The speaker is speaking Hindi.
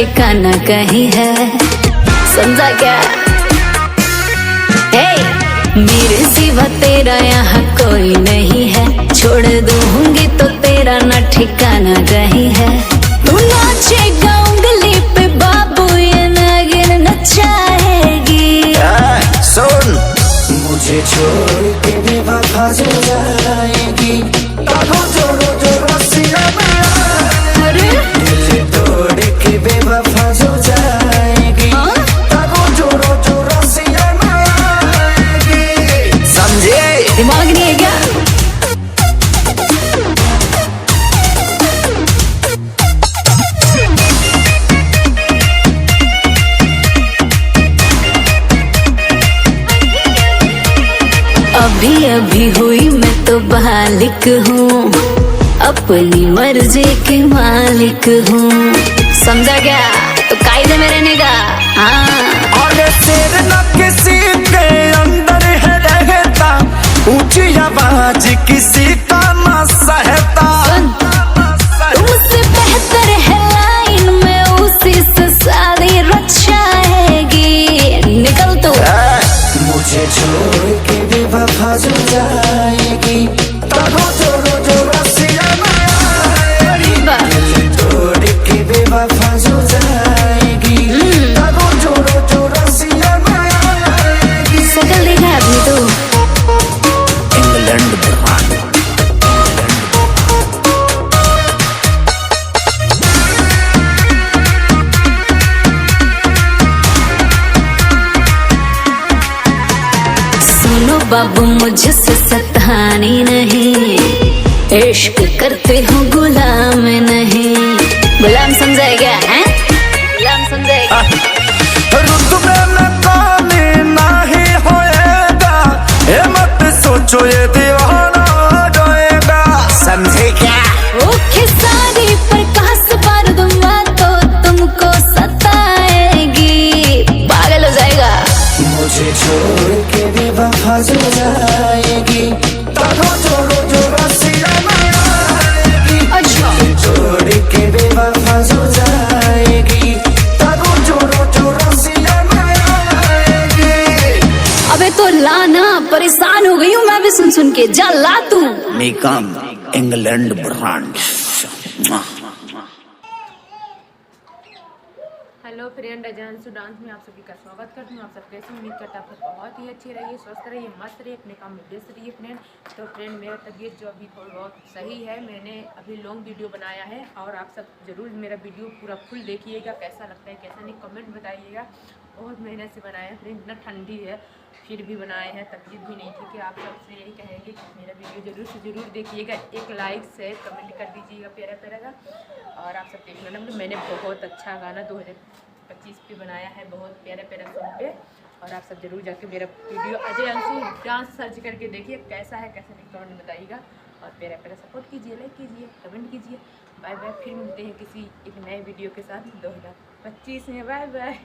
ठिकाना कहीं है, समझा क्या? मेरे सिवा तेरा यहाँ कोई नहीं है, छोड़ दूंगी तो तेरा न ठिकाना कहीं है। तू नाचेगा उंगली पे बाबू, ये नागिन नचाएगी। सुन, मुझे छोड़ के बेवफा जो जाएगी, तारों जोड़ो जो रस्सियां में, अरे दिल तोड़ के बेवफा जो जाएगी, तारों जोड़ो जो रस्सियां में आएगी। समझे? दिमाग नहीं है क्या? अभी अभी हुई मैं तो बालिक हूँ, अपनी मर्जी की मालिक हूँ, समझा क्या? तो कायदे में रहने का। हाँ, और सिर न किसी के अंदर है रहता, ऊंची आवाज किसी का न सहता। तुमसे बेहतर है लाइन में, उसी से शादी रचाएगी। निकल तू। मुझे छोड़ के बेवफा जो जाएगी, तारों जोड़ो जो रस्सियां में आएगी, दिल तोड़ के बेवफा जो जाएगी, तारों जोड़ो जो रस्सियां में आएगी। शकल देखा है अपनी तू? England brand. सुनो बाबू, मुझसे सतानी नहीं, इश्क करते हो गुलाम नहीं। गुलाम समझाए क्या है? गुलाम समझाएगा? रुतबे में कमी नहीं होएगा, ये मत सोचो ये दीवाना रोएगा। समझे क्या? ओके सारी प्रकाश पर दूंगा तो तुमको सताएगी, पागल हो जाएगा। मुझे छोड़ के बेवफा जो जाएगी, तारों जोड़ो जो रस्सियां में आएगी। अच्छा, छोड़ के बेवफा जो जाएगी, तारों जोड़ो जो रस्सियां में आएगी। अबे तो लाना, परेशान हो गई हूँ मैं भी सुन के। जा ला तू। निकम इंग्लैंड ब्रांड। हेलो फ्रेंड, अजानसू डांस में आप सभी का स्वागत करती हूँ। आप सब कैसे? उम्मीद करता हूँ बहुत ही अच्छी रहिए, स्वस्थ रहिए, मस्त रहिए, अपने काम में व्यस्त रहिए फ्रेंड। तो फ्रेंड, मेरा तबीयत जो अभी थोड़ा बहुत सही है, मैंने अभी लॉन्ग वीडियो बनाया है और आप सब ज़रूर मेरा वीडियो पूरा फुल देखिएगा। कैसा लगता है कैसा नहीं कमेंट बताइएगा। बहुत मेहनत से बनाया है फ्रेंड, इतना ठंडी है फिर भी बनाए हैं, तकलीफ भी नहीं थी। कि आप सबसे यही कहेंगे कि मेरा वीडियो ज़रूर से ज़रूर देखिएगा, एक लाइक शेयर कमेंट कर दीजिएगा प्यारा प्यारा का। और आप सब देख लेना, मैंने बहुत अच्छा गाना 2025 पे बनाया है, बहुत प्यारा प्यारा सॉन्ग पे। और आप सब जरूर जाके मेरा video Ajay Anshu dance search करके देखिए, कैसा है कैसा नहीं कमेंट बताइएगा। और प्यारा प्यारा सपोर्ट कीजिए, लाइक कीजिए, कमेंट कीजिए। बाय बाय, फिर मिलते हैं किसी एक नए वीडियो के साथ 2025 में। Bye bye.